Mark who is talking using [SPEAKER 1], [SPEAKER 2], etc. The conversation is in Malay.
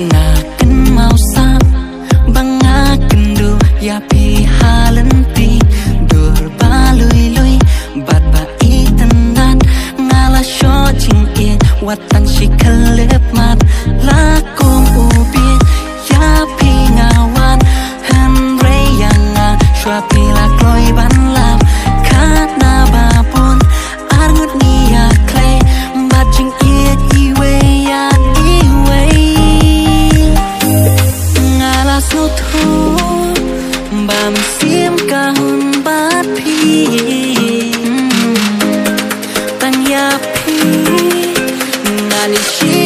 [SPEAKER 1] ngaken mau sa bangaken du ya pi halenti dur balui lui bat ba itenan ngala sho jing in watang shi kelep mat lakum ubi ya pi ngawan han re yang nga shwa pi la kloi ban lam kana babun arngut ni ya clay bat jing it iwe ya iwe ngala su thu bam sim kahun bat pi tan ya pi ngani shi